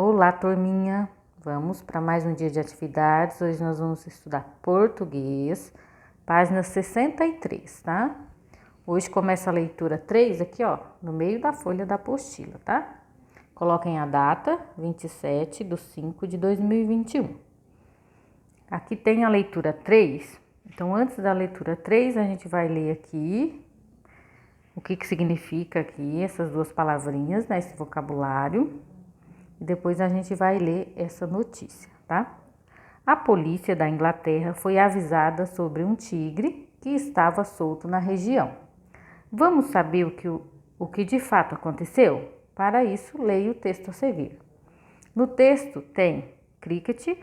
Olá, turminha! Vamos para mais um dia de atividades. Hoje nós vamos estudar português, página 63, tá? Hoje começa a leitura 3 aqui, ó, no meio da folha da apostila, tá? Coloquem a data, 27/5/2021. Aqui tem a leitura 3. Então, antes da leitura 3, a gente vai ler aqui o que significa aqui essas duas palavrinhas, né? Esse vocabulário. E depois a gente vai ler essa notícia, tá? A polícia da Inglaterra foi avisada sobre um tigre que estava solto na região. Vamos saber o que de fato aconteceu? Para isso, leia o texto a seguir. No texto tem cricket,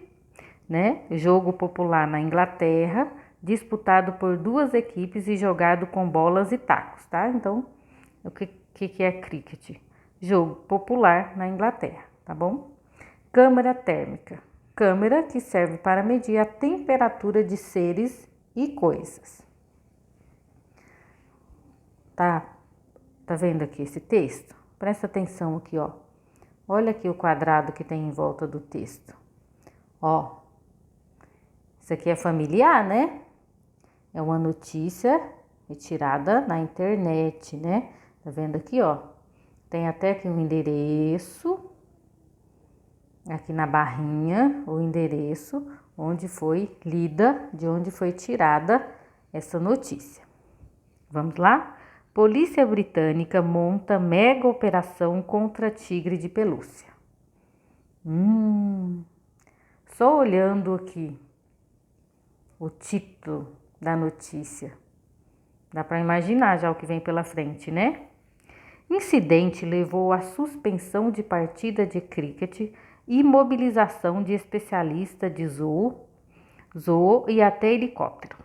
né? Jogo popular na Inglaterra, disputado por duas equipes e jogado com bolas e tacos, tá? Então, o que é cricket? Jogo popular na Inglaterra, tá bom? Câmara térmica. Câmara que serve para medir a temperatura de seres e coisas. Tá vendo aqui esse texto? Presta atenção aqui, ó. Olha aqui o quadrado que tem em volta do texto. Ó, isso aqui é familiar, né? É uma notícia retirada na internet, né? Tá vendo aqui, ó? Tem até aqui um endereço, aqui na barrinha, o endereço onde foi lida, de onde foi tirada essa notícia. Vamos lá? Polícia britânica monta mega operação contra tigre de pelúcia. Só olhando aqui o título da notícia, dá para imaginar já o que vem pela frente, né? Incidente levou à suspensão de partida de cricket e mobilização de especialistas de zoo e até helicóptero.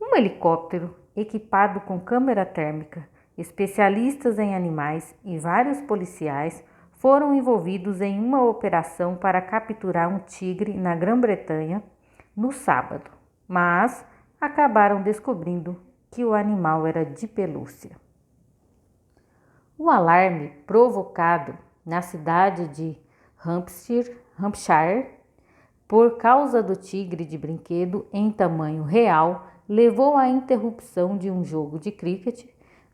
Um helicóptero equipado com câmera térmica, especialistas em animais e vários policiais foram envolvidos em uma operação para capturar um tigre na Grã-Bretanha no sábado, mas acabaram descobrindo que o animal era de pelúcia. O alarme provocado na cidade de Hampshire por causa do tigre de brinquedo em tamanho real levou à interrupção de um jogo de cricket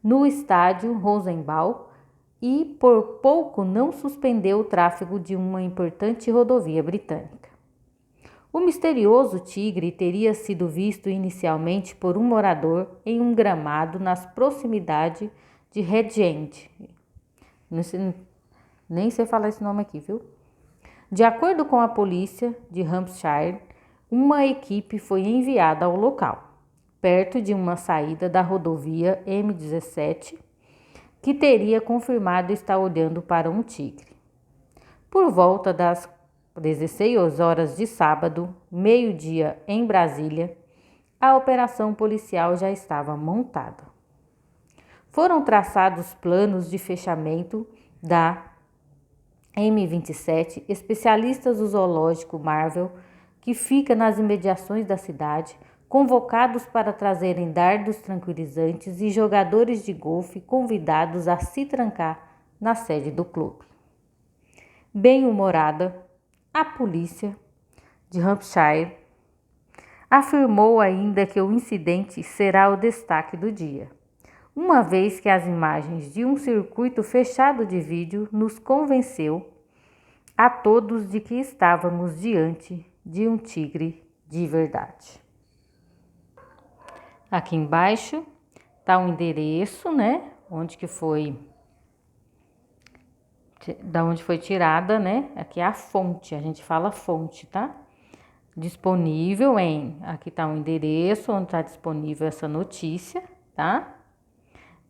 no estádio Rosenball e por pouco não suspendeu o tráfego de uma importante rodovia britânica. O misterioso tigre teria sido visto inicialmente por um morador em um gramado nas proximidades de Hedge. Nem sei falar esse nome aqui, viu? De acordo com a polícia de Hampshire, uma equipe foi enviada ao local, perto de uma saída da rodovia M17, que teria confirmado estar olhando para um tigre. Por volta das 16 horas de sábado, meio-dia em Brasília, a operação policial já estava montada. Foram traçados planos de fechamento da M27, especialistas do zoológico Marvel, que fica nas imediações da cidade, convocados para trazerem dardos tranquilizantes e jogadores de golfe convidados a se trancar na sede do clube. Bem-humorada, a polícia de Hampshire afirmou ainda que o incidente será o destaque do dia, uma vez que as imagens de um circuito fechado de vídeo nos convenceu a todos de que estávamos diante de um tigre de verdade. Aqui embaixo está o endereço, né? Da onde foi tirada, né? Aqui é a fonte, a gente fala fonte, tá? Disponível aqui está o endereço onde está disponível essa notícia, tá?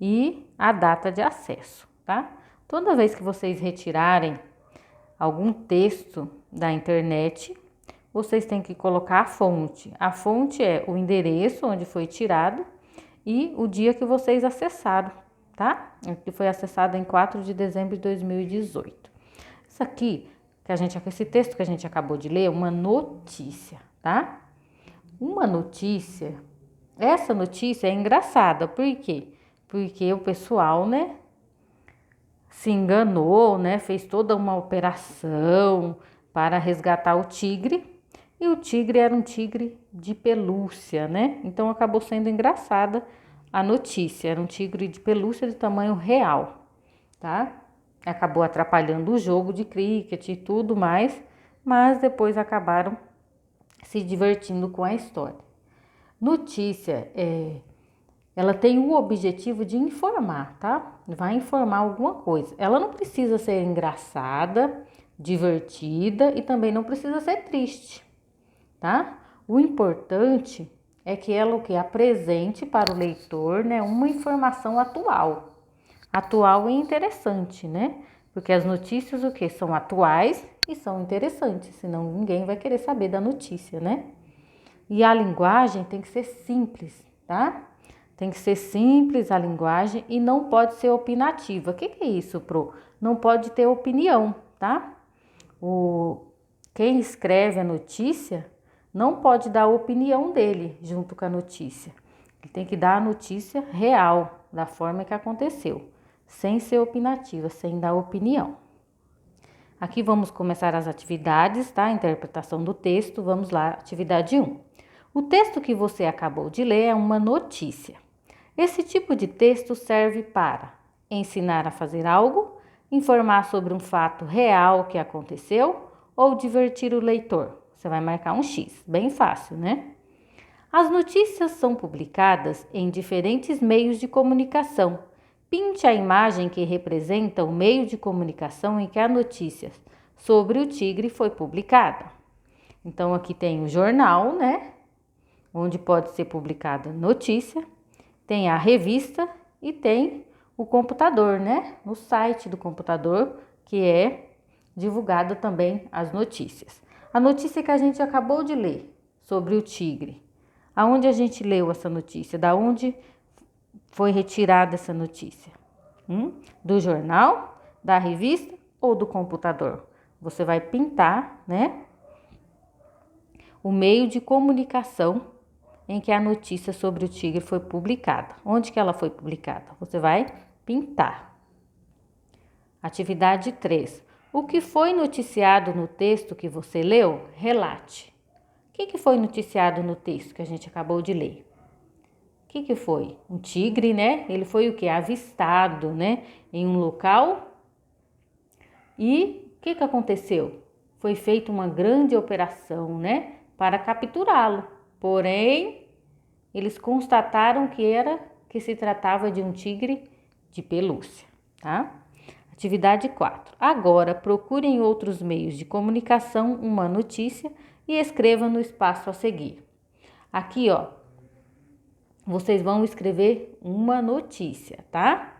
E a data de acesso, tá? Toda vez que vocês retirarem algum texto da internet, vocês têm que colocar a fonte. A fonte é o endereço onde foi tirado e o dia que vocês acessaram, tá? Que foi acessado em 4 de dezembro de 2018. Esse texto que a gente acabou de ler é uma notícia, tá? Essa notícia é engraçada, por quê? Porque o pessoal, né, se enganou, né? Fez toda uma operação para resgatar o tigre. E o tigre era um tigre de pelúcia, né? Então acabou sendo engraçada a notícia. Era um tigre de pelúcia de tamanho real, tá? Acabou atrapalhando o jogo de cricket e tudo mais, mas depois acabaram se divertindo com a história. Notícia, ela tem o objetivo de informar, tá? Vai informar alguma coisa. Ela não precisa ser engraçada, divertida e também não precisa ser triste, tá? O importante é que ela apresente para o leitor, né, uma informação atual. Atual e interessante, né? Porque as notícias são atuais e são interessantes, senão ninguém vai querer saber da notícia, né? E a linguagem tem que ser simples, tá? Tem que ser simples a linguagem e não pode ser opinativa. O que é isso, Pro? Não pode ter opinião, tá? Quem escreve a notícia não pode dar a opinião dele junto com a notícia. Ele tem que dar a notícia real, da forma que aconteceu, sem ser opinativa, sem dar opinião. Aqui vamos começar as atividades, tá? Interpretação do texto. Vamos lá, atividade 1. O texto que você acabou de ler é uma notícia. Esse tipo de texto serve para ensinar a fazer algo, informar sobre um fato real que aconteceu ou divertir o leitor. Você vai marcar um X, bem fácil, né? As notícias são publicadas em diferentes meios de comunicação. Pinte a imagem que representa o meio de comunicação em que a notícia sobre o tigre foi publicada. Então, aqui tem o jornal, né? Onde pode ser publicada notícia. Tem a revista e tem o computador, né? No site do computador, que é divulgada também as notícias. A notícia que a gente acabou de ler sobre o tigre. Aonde a gente leu essa notícia? Da onde foi retirada essa notícia? Do jornal, da revista ou do computador? Você vai pintar, né? O meio de comunicação em que a notícia sobre o tigre foi publicada. Onde que ela foi publicada? Você vai pintar. Atividade 3. O que foi noticiado no texto que você leu? Relate. O que foi noticiado no texto que a gente acabou de ler? O que foi? Um tigre, né? Ele foi o quê? Avistado, né? Em um local. E o que aconteceu? Foi feita uma grande operação, né? Para capturá-lo. Porém, eles constataram que se tratava de um tigre de pelúcia, tá? Atividade 4. Agora, procure em outros meios de comunicação uma notícia e escreva no espaço a seguir. Aqui, ó, vocês vão escrever uma notícia, tá?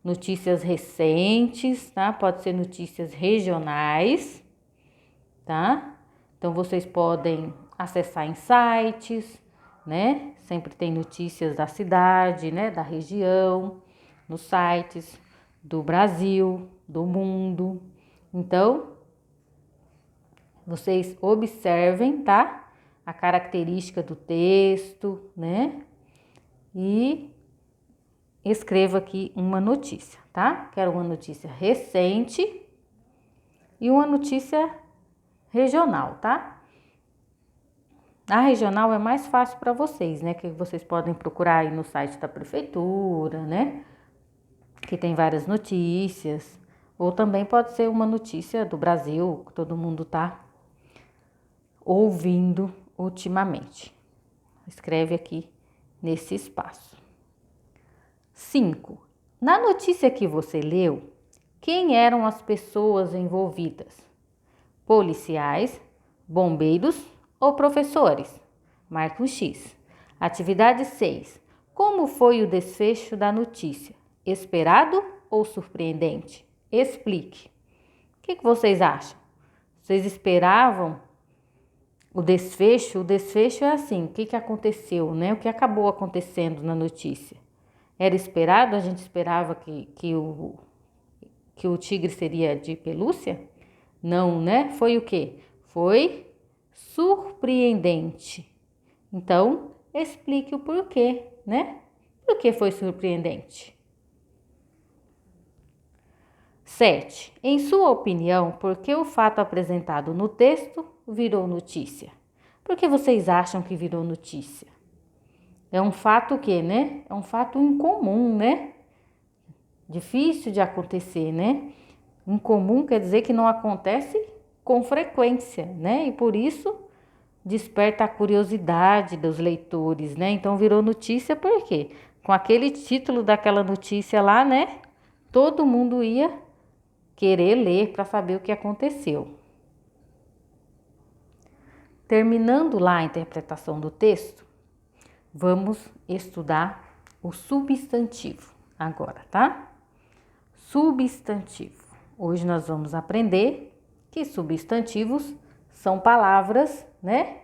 Notícias recentes, tá? Pode ser notícias regionais, tá? Então, vocês podem acessar em sites, né? Sempre tem notícias da cidade, né? Da região, nos sites do Brasil, do mundo. Então, vocês observem, tá? A característica do texto, né? E escreva aqui uma notícia, tá? Quero uma notícia recente e uma notícia regional, tá? A regional é mais fácil para vocês, né? Que vocês podem procurar aí no site da prefeitura, né? Que tem várias notícias. Ou também pode ser uma notícia do Brasil, que todo mundo tá ouvindo ultimamente. Escreve aqui nesse espaço. 5. Na notícia que você leu, quem eram as pessoas envolvidas? Policiais, bombeiros ou professores? Marque um X. Atividade 6. Como foi o desfecho da notícia? Esperado ou surpreendente? Explique. O que vocês acham? Vocês esperavam o desfecho? O desfecho é assim, o que aconteceu, né? O que acabou acontecendo na notícia? Era esperado? A gente esperava que o tigre seria de pelúcia? Não, né? Foi o quê? Foi surpreendente. Então, explique o porquê, né? Por que foi surpreendente? 7. Em sua opinião, por que o fato apresentado no texto virou notícia? Por que vocês acham que virou notícia? É um fato que, né? É um fato incomum, né? Difícil de acontecer, né? Incomum quer dizer que não acontece com frequência, né? E por isso desperta a curiosidade dos leitores, né? Então virou notícia por quê? Com aquele título daquela notícia lá, né? Todo mundo ia querer ler para saber o que aconteceu. Terminando lá a interpretação do texto, vamos estudar o substantivo agora, tá? Substantivo. Hoje nós vamos aprender que substantivos são palavras, né,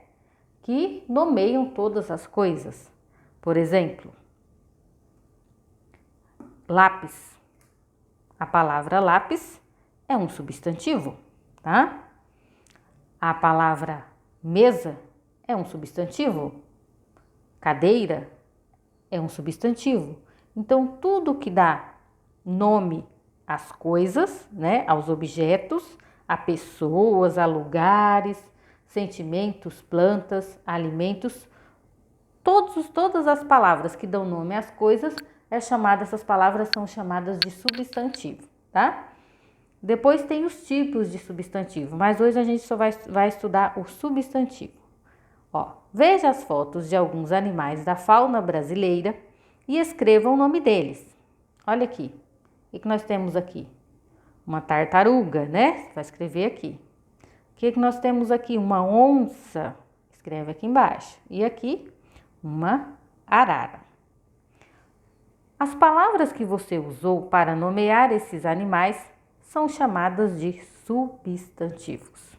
que nomeiam todas as coisas. Por exemplo, lápis. A palavra lápis é um substantivo, tá? A palavra mesa é um substantivo. Cadeira é um substantivo. Então, tudo que dá nome às coisas, né, aos objetos, a pessoas, a lugares, sentimentos, plantas, alimentos, todas as palavras que dão nome às coisas, essas palavras são chamadas de substantivo, tá? Depois tem os tipos de substantivo, mas hoje a gente só vai estudar o substantivo. Ó, veja as fotos de alguns animais da fauna brasileira e escreva o nome deles. Olha aqui, o que nós temos aqui? Uma tartaruga, né? Você vai escrever aqui. O que nós temos aqui? Uma onça, escreve aqui embaixo. E aqui, uma arara. As palavras que você usou para nomear esses animais são chamadas de substantivos.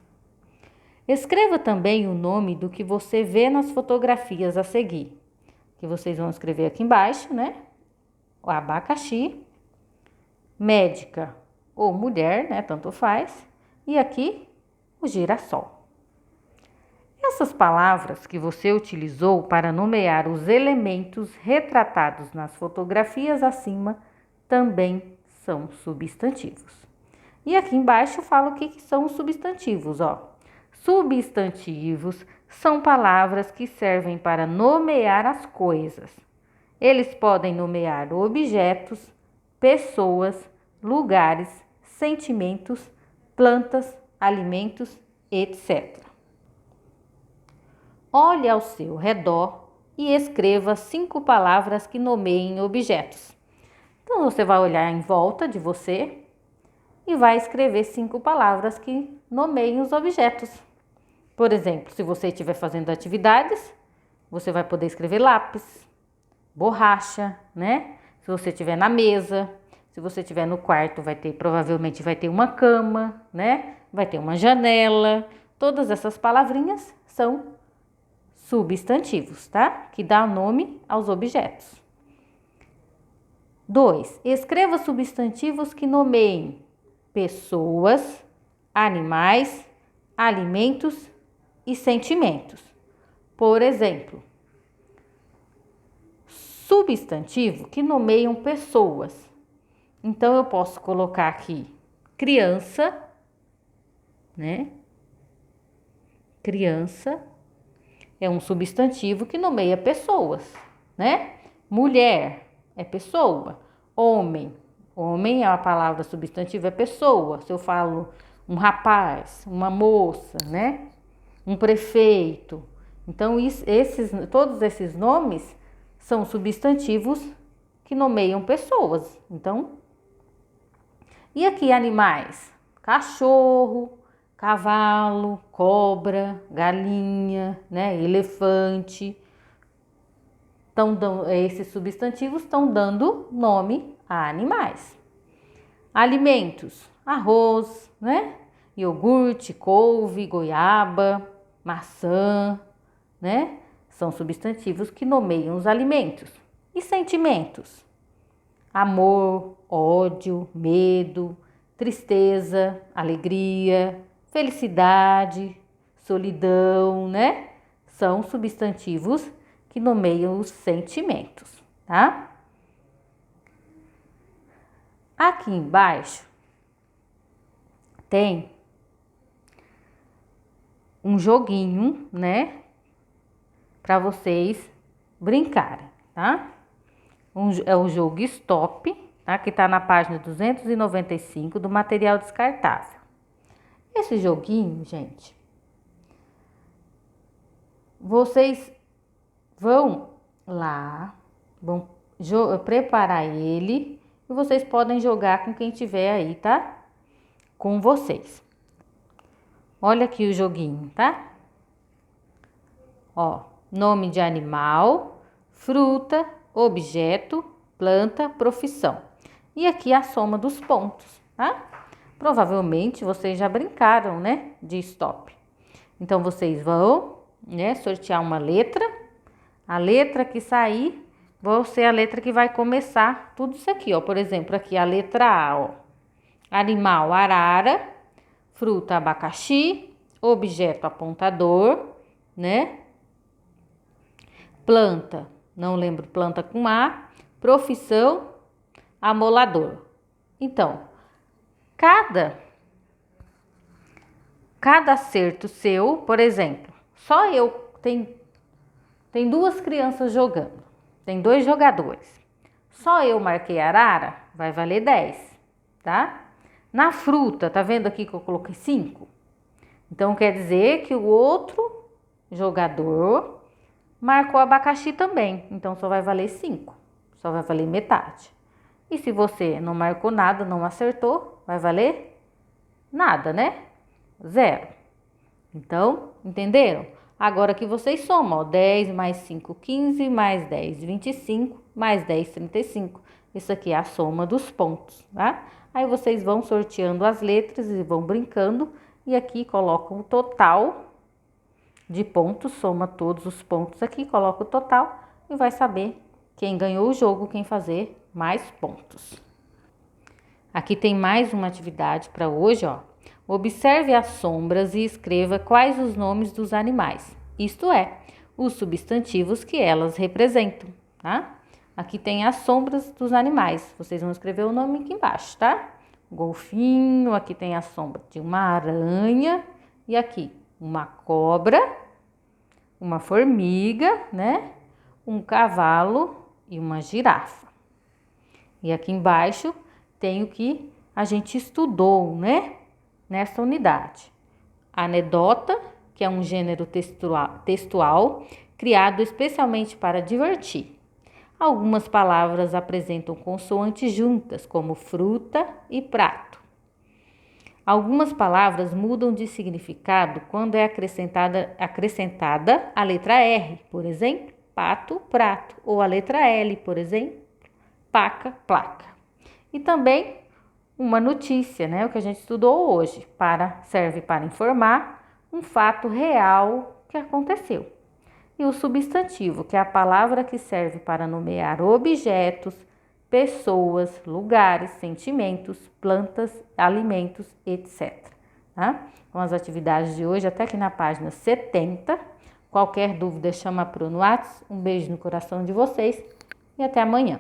Escreva também o nome do que você vê nas fotografias a seguir, que vocês vão escrever aqui embaixo, né? O abacaxi, médica ou mulher, né? Tanto faz. E aqui, o girassol. Essas palavras que você utilizou para nomear os elementos retratados nas fotografias acima também são substantivos. E aqui embaixo eu falo o que são os substantivos, ó. Substantivos são palavras que servem para nomear as coisas. Eles podem nomear objetos, pessoas, lugares, sentimentos, plantas, alimentos, etc. Olhe ao seu redor e escreva 5 palavras que nomeiem objetos. Então você vai olhar em volta de você e vai escrever 5 palavras que nomeiem os objetos. Por exemplo, se você estiver fazendo atividades, você vai poder escrever lápis, borracha, né? Se você estiver na mesa, se você estiver no quarto, provavelmente vai ter uma cama, né? Vai ter uma janela. Todas essas palavrinhas são substantivos, tá? Que dá nome aos objetos. 2. Escreva substantivos que nomeiem pessoas, animais, alimentos e sentimentos. Por exemplo, substantivo que nomeiam pessoas. Então, eu posso colocar aqui criança, né? Criança é um substantivo que nomeia pessoas, né? Mulher é pessoa. Homem é a palavra substantiva, é pessoa. Se eu falo um rapaz, uma moça, né? Um prefeito. Então, todos esses nomes são substantivos que nomeiam pessoas. Então, e aqui animais? Cachorro, cavalo, cobra, galinha, né? Elefante. Então, esses substantivos estão dando nome a animais. Alimentos, arroz, né? Iogurte, couve, goiaba, maçã, né? São substantivos que nomeiam os alimentos. E sentimentos? Amor, ódio, medo, tristeza, alegria, felicidade, solidão, né? São substantivos que nomeiam os sentimentos, tá? Aqui embaixo tem um joguinho, né? Para vocês brincarem, tá? É o jogo Stop, tá? Que tá na página 295 do material descartável. Esse joguinho, gente, vocês vão lá, vão preparar ele e vocês podem jogar com quem tiver aí, tá? Com vocês. Olha aqui o joguinho, tá? Ó, nome de animal, fruta, objeto, planta, profissão. E aqui a soma dos pontos, tá? Provavelmente vocês já brincaram, né, de stop. Então vocês vão, né, sortear uma letra. A letra que sair vai ser a letra que vai começar tudo isso aqui, ó. Por exemplo, aqui a letra A, ó. Animal, arara. Fruta, abacaxi. Objeto, apontador, né? Planta, não lembro, planta com A. Profissão, amolador. Então, cada acerto seu, por exemplo, só eu tem duas crianças jogando, tem 2 jogadores. Só eu marquei arara, vai valer 10, tá? Na fruta, tá vendo aqui que eu coloquei 5? Então quer dizer que o outro jogador marcou abacaxi também, então só vai valer 5, só vai valer metade. E se você não marcou nada, não acertou, vai valer nada, né? 0. Então, entenderam? Agora que vocês somam, ó, 10 mais 5, 15, mais 10, 25, mais 10, 35. Isso aqui é a soma dos pontos, tá? Aí vocês vão sorteando as letras e vão brincando. E aqui colocam o total de pontos, soma todos os pontos aqui, coloca o total e vai saber quem ganhou o jogo, quem fazer mais pontos. Aqui tem mais uma atividade para hoje, ó. Observe as sombras e escreva quais os nomes dos animais, isto é, os substantivos que elas representam, tá? Aqui tem as sombras dos animais, vocês vão escrever o nome aqui embaixo, tá? Golfinho, aqui tem a sombra de uma aranha e aqui uma cobra, uma formiga, né? Um cavalo e uma girafa. E aqui embaixo tem o que a gente estudou, né? Nessa unidade. Anedota, que é um gênero textual criado especialmente para divertir. Algumas palavras apresentam consoantes juntas, como fruta e prato. Algumas palavras mudam de significado quando é acrescentada a letra R, por exemplo, pato, prato, ou a letra L, por exemplo, paca, placa. E também uma notícia, né, o que a gente estudou hoje, serve para informar um fato real que aconteceu. E o substantivo, que é a palavra que serve para nomear objetos, pessoas, lugares, sentimentos, plantas, alimentos, etc. Tá? Com as atividades de hoje, até aqui na página 70. Qualquer dúvida, chama pro no WhatsApp. Um beijo no coração de vocês e até amanhã.